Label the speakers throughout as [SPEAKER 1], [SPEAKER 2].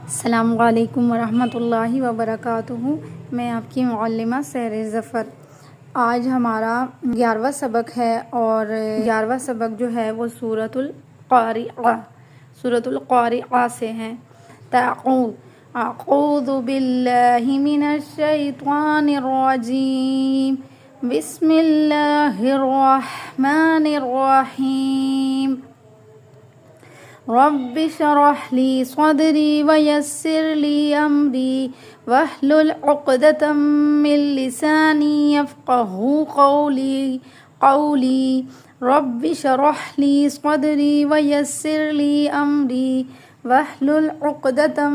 [SPEAKER 1] السلام علیکم ورحمۃ اللہ وبرکاتہ۔ میں آپ کی معلمہ سحر ظفر۔ آج ہمارا 11واں سبق ہے اور 11واں سبق جو ہے وہ سورۃ القارعہ سے ہے۔ اعوذ باللہ من الشیطان الرجیم، بسم اللہ الرحمن الرحیم۔ رب اشرح لي صدري ويسر لي أمري واحلل عقدة من لساني يفقهوا قولي رب اشرح لي صدري ويسر لي أمري واحلل عقدة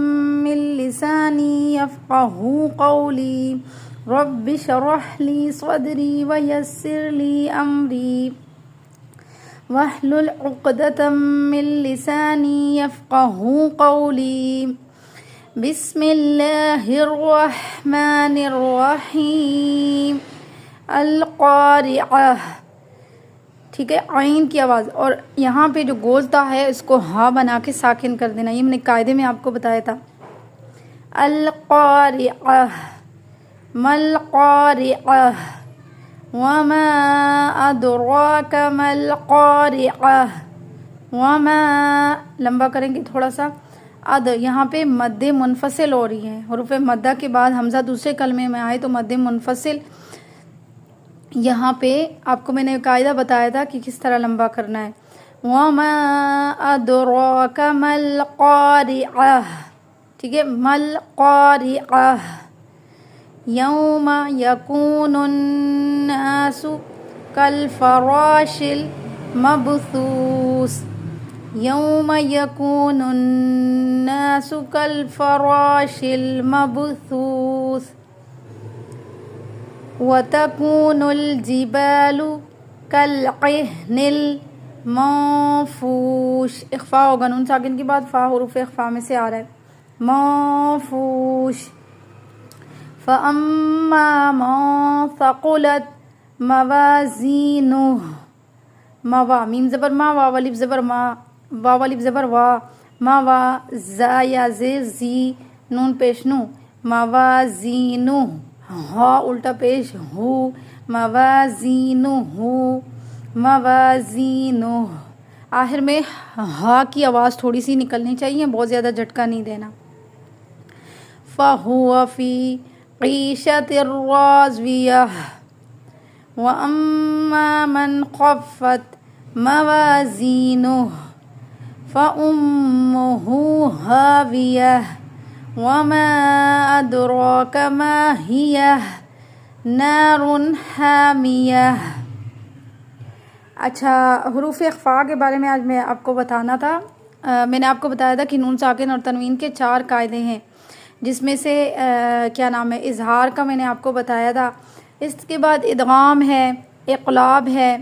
[SPEAKER 1] من لساني يفقهوا قولي رب اشرح لي صدري ويسر لي أمري واحلل عقدة من لساني يفقهوا قولي بسم اللہ الرحمن الرحیم۔ القارعہ، ٹھیک ہے، عین کی آواز، اور یہاں پہ جو گولتا ہے اس کو ہا بنا کے ساکن کر دینا، یہ میں نے قاعدے میں آپ کو بتایا تھا۔ القارعہ، مالقارعہ، وما ادراک ما القارعہ، وما لمبا کریں گے تھوڑا سا۔ یہاں پہ مد منفصل ہو رہی ہے، حروف مدہ کے بعد حمزہ دوسرے کلمے میں آئے تو مد منفصل، یہاں پہ آپ کو میں نے قاعدہ بتایا تھا کہ کس طرح لمبا کرنا ہے۔ وما ادراک ما القارعہ، ٹھیک ہے، ما القارعہ، یوم یکون الناس کالفراش المبثوث، یوم یکون الناس کالفراش المبثوث، وتکون الجبال کالعہن المنفوش، اخفا ہوگا، نون ساکن کے بعد فا حروف اخفا میں سے آ رہا ہے، منفوش۔ فَأَمَّا مَن ثَقُلَتْ مَوَازِينُهُ، موا میم زبر ما، واو الف زبر ما، واو الف زبر وا، موا، زا یا زیر زی، نون پیش نو، موازینو، ہا الٹا پیش ہو، موازینو، موازینو، آخر میں ہا کی آواز تھوڑی سی نکلنی چاہیے، بہت زیادہ جھٹکا نہیں دینا۔ فَهُوَ فِي عِيشَةٍ رَاضِيَةٍ وَأَمَّا مَنْ خَفَّتْ مَوَازِينُهُ فَأُمُّهُ هَاوِيَةٌ وَمَا أَدْرَاكَ مَا هِيَهْ نَارٌ حَامِيَةٌ۔ اچھا، حروف اخفا کے بارے میں آج میں آپ کو بتانا تھا۔ میں نے آپ کو بتایا تھا کہ نون ساکن اور تنوین کے 4 قاعدے ہیں، جس میں سے کیا نام ہے، اظہار کا میں نے آپ کو بتایا تھا، اس کے بعد ادغام ہے، اقلاب ہے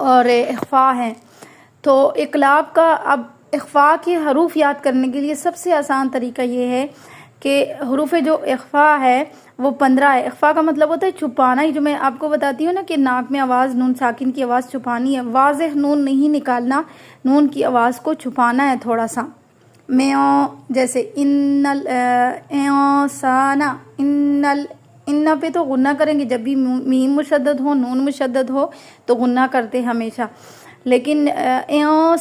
[SPEAKER 1] اور اخفا ہے۔ تو اقلاب کا، اب اخفا کے حروف یاد کرنے کے لیے سب سے آسان طریقہ یہ ہے کہ حروف جو اخفا ہے وہ 15 ہے۔ اخفا کا مطلب ہوتا ہے چھپانا، ہی جو میں آپ کو بتاتی ہوں نا کہ ناک میں آواز، نون ساکن کی آواز چھپانی ہے، واضح نون نہیں نکالنا، نون کی آواز کو چھپانا ہے تھوڑا سا، میوں جیسے انسانا، ان پہ تو غنہ کریں گے، جب بھی میم مشدد ہو، نون مشدد ہو تو غنہ کرتے ہمیشہ، لیکن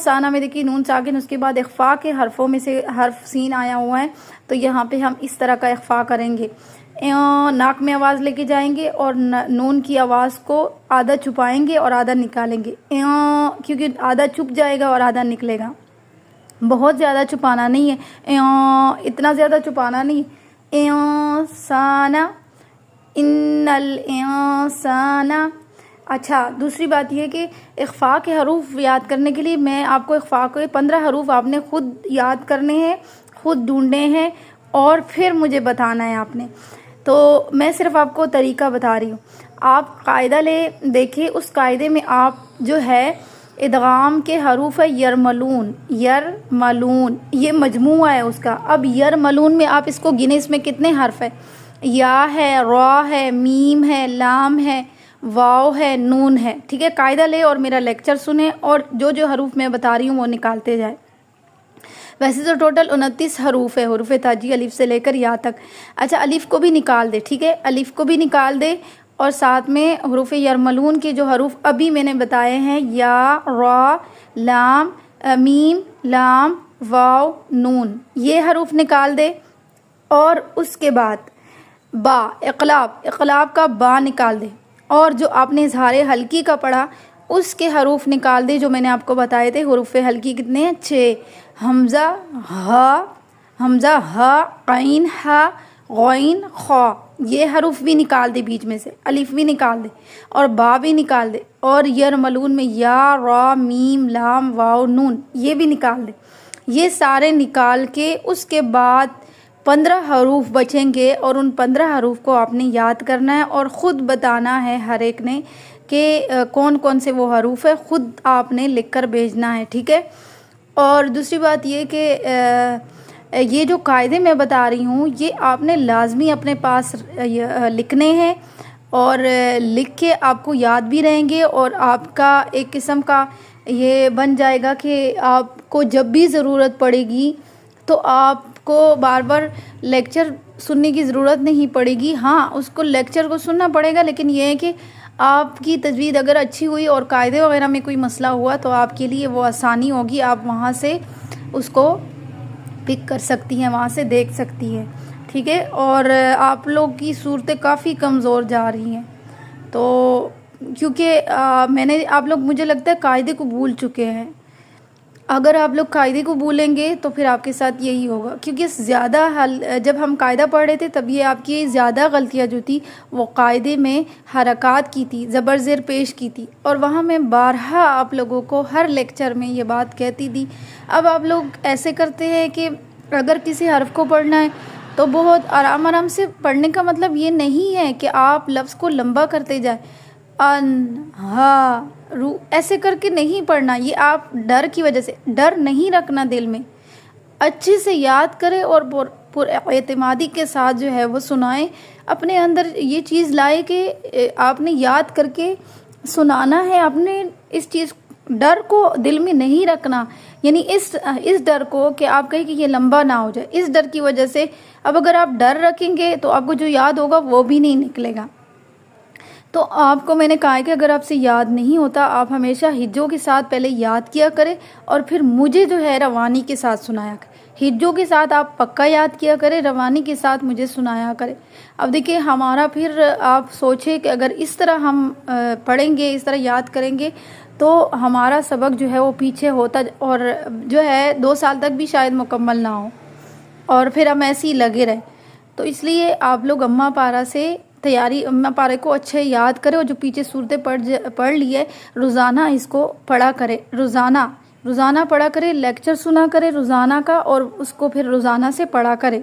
[SPEAKER 1] سانا میں دیکھیے نون ساکن، اس کے بعد اخفا کے حرفوں میں سے حرف سین آیا ہوا ہے، تو یہاں پہ ہم اس طرح کا اخفا کریں گے، ناک میں آواز لے کے جائیں گے اور نون کی آواز کو آدھا چھپائیں گے اور آدھا نکالیں گے، کیونکہ آدھا چھپ جائے گا اور آدھا نکلے گا، بہت زیادہ چھپانا نہیں ہے، اتنا زیادہ چھپانا نہیں، انسانا، ان الانسانا۔ اچھا، دوسری بات یہ کہ اخفا کے حروف یاد کرنے کے لیے میں آپ کو اخفا کے 15 حروف آپ نے خود یاد کرنے ہیں، خود ڈھونڈنے ہیں اور پھر مجھے بتانا ہے آپ نے، تو میں صرف آپ کو طریقہ بتا رہی ہوں۔ آپ قاعدہ لے دیکھیں، اس قاعدے میں آپ جو ہے ادغام کے حروف ہے یرملون، یرملون، یہ مجموعہ ہے اس کا۔ اب یرملون میں آپ اس کو گنے، اس میں کتنے حرف ہے، یا ہے، را ہے، میم ہے، لام ہے، واو ہے، نون ہے، ٹھیک ہے۔ قاعدہ لے اور میرا لیکچر سنیں اور جو جو حروف میں بتا رہی ہوں وہ نکالتے جائیں۔ ویسے تو ٹوٹل 29 حروف ہے، حروف تاجی الف سے لے کر یا تک۔ اچھا الف کو بھی نکال دے، ٹھیک ہے، الف کو بھی نکال دے، اور ساتھ میں حروف یرملون کے جو حروف ابھی میں نے بتائے ہیں، یا، را، لام، میم، لام، واو، نون، یہ حروف نکال دے۔ اور اس کے بعد با، اقلاب کا با نکال دے، اور جو آپ نے اظہار حلقی کا پڑھا اس کے حروف نکال دے جو میں نے آپ کو بتائے تھے۔ حروف حلقی کتنے ہیں؟ 6۔ حمزہ ہا، عین ہا، غین خا، یہ حروف بھی نکال دے بیچ میں سے، الف بھی نکال دے اور با بھی نکال دے، اور یرملون میں یا، را، میم، لام، واو، نون، یہ بھی نکال دے۔ یہ سارے نکال کے اس کے بعد 15 حروف بچیں گے، اور ان 15 حروف کو آپ نے یاد کرنا ہے اور خود بتانا ہے ہر ایک نے کہ کون کون سے وہ حروف ہے، خود آپ نے لکھ کر بھیجنا ہے، ٹھیک ہے۔ اور دوسری بات یہ کہ یہ جو قاعدے میں بتا رہی ہوں یہ آپ نے لازمی اپنے پاس لکھنے ہیں، اور لکھ کے آپ کو یاد بھی رہیں گے، اور آپ کا ایک قسم کا یہ بن جائے گا کہ آپ کو جب بھی ضرورت پڑے گی تو آپ کو بار بار لیکچر سننے کی ضرورت نہیں پڑے گی۔ ہاں اس کو لیکچر کو سننا پڑے گا، لیکن یہ ہے کہ آپ کی تجوید اگر اچھی ہوئی اور قاعدے وغیرہ میں کوئی مسئلہ ہوا تو آپ کے لیے وہ آسانی ہوگی، آپ وہاں سے اس کو پک کر سکتی ہیں، وہاں سے دیکھ سکتی ہیں، ٹھیک ہے۔ اور آپ لوگ کی صورتیں کافی کمزور جا رہی ہیں، تو کیونکہ آپ لوگ مجھے لگتا ہے قاعدے کو بھول چکے ہیں۔ اگر آپ لوگ قاعدے کو بھولیں گے تو پھر آپ کے ساتھ یہی ہوگا، کیونکہ زیادہ جب ہم قاعدہ پڑھ رہے تھے تب یہ آپ کی زیادہ غلطیاں جو تھی وہ قاعدے میں حرکات کی تھی، زبر زیر پیش کی تھی، اور وہاں میں بارہا آپ لوگوں کو ہر لیکچر میں یہ بات کہتی تھی۔ اب آپ لوگ ایسے کرتے ہیں کہ اگر کسی حرف کو پڑھنا ہے تو بہت آرام آرام سے پڑھنے کا مطلب یہ نہیں ہے کہ آپ لفظ کو لمبا کرتے جائیں، ان، ہا، رو، ایسے کر کے نہیں پڑھنا۔ یہ آپ ڈر کی وجہ سے، ڈر نہیں رکھنا دل میں، اچھے سے یاد کرے اور پر اعتمادی کے ساتھ جو ہے وہ سنائیں، اپنے اندر یہ چیز لائے کہ آپ نے یاد کر کے سنانا ہے، آپ نے اس چیز ڈر کو دل میں نہیں رکھنا، یعنی اس ڈر کو کہ آپ کہیں کہ یہ لمبا نہ ہو جائے، اس ڈر کی وجہ سے اب اگر آپ ڈر رکھیں گے تو آپ کو جو یاد ہوگا وہ بھی نہیں نکلے گا۔ تو آپ کو میں نے کہا ہے کہ اگر آپ سے یاد نہیں ہوتا آپ ہمیشہ ہجوں کے ساتھ پہلے یاد کیا کرے اور پھر مجھے جو ہے روانی کے ساتھ سنایا کرے۔ ہجوں کے ساتھ آپ پکا یاد کیا کرے، روانی کے ساتھ مجھے سنایا کرے۔ اب دیکھیں ہمارا پھر آپ سوچیں کہ اگر اس طرح ہم پڑھیں گے، اس طرح یاد کریں گے تو ہمارا سبق جو ہے وہ پیچھے ہوتا اور جو ہے 2 سال تک بھی شاید مکمل نہ ہو، اور پھر ہم ایسے ہی لگے رہے۔ تو اس لیے آپ لوگ اماں پارا سے اماں پارے کو اچھے یاد کرے، اور جو پیچھے صورتیں پڑھ لی ہے روزانہ اس کو پڑھا کرے، روزانہ پڑھا کرے، لیکچر سنا کرے روزانہ کا، اور اس کو پھر روزانہ سے پڑھا کرے۔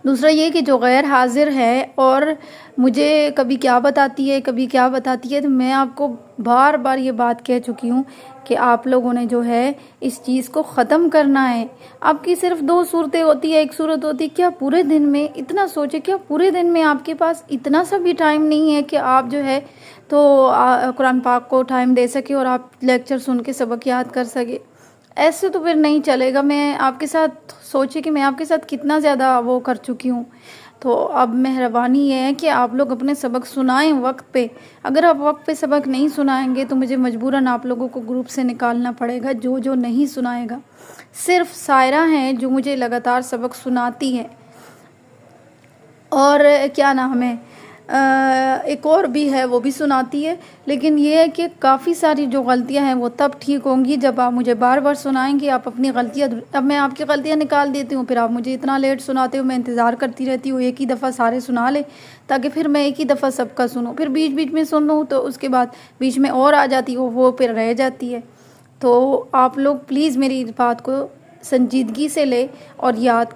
[SPEAKER 1] دوسرا یہ کہ جو غیر حاضر ہے اور مجھے کبھی کیا بتاتی ہے تو میں آپ کو بار بار یہ بات کہہ چکی ہوں کہ آپ لوگوں نے جو ہے اس چیز کو ختم کرنا ہے۔ آپ کی صرف 2 صورتیں ہوتی ہے، 1 صورت ہوتی ہے، کیا پورے دن میں اتنا سوچے، کیا پورے دن میں آپ کے پاس اتنا سا بھی ٹائم نہیں ہے کہ آپ جو ہے تو قرآن پاک کو ٹائم دے سکے اور آپ لیکچر سن کے سبق یاد کر سکے؟ ایسے تو پھر نہیں چلے گا۔ میں آپ کے ساتھ سوچے کہ میں آپ کے ساتھ کتنا زیادہ وہ کر چکی ہوں، تو اب مہربانی یہ ہے کہ آپ لوگ اپنے سبق سنائیں وقت پہ۔ اگر آپ وقت پہ سبق نہیں سنائیں گے تو مجھے مجبوراً آپ لوگوں کو گروپ سے نکالنا پڑے گا، جو نہیں سنائے گا۔ صرف سائرہ ہیں جو مجھے لگاتار سبق سناتی ہے، اور کیا نام ہے ایک اور بھی ہے وہ بھی سناتی ہے، لیکن یہ ہے کہ کافی ساری جو غلطیاں ہیں وہ تب ٹھیک ہوں گی جب آپ مجھے بار بار سنائیں گے۔ آپ اپنی غلطیاں، اب میں آپ کی غلطیاں نکال دیتی ہوں، پھر آپ مجھے اتنا لیٹ سناتے ہو، میں انتظار کرتی رہتی ہوں ایک ہی دفعہ سارے سنا لے تاکہ پھر میں ایک ہی دفعہ سب کا سنوں، پھر بیچ میں سن لوں تو اس کے بعد بیچ میں اور آ جاتی ہو، وہ پھر رہ جاتی ہے۔ تو آپ لوگ پلیز میری بات کو سنجیدگی سے لے اور یاد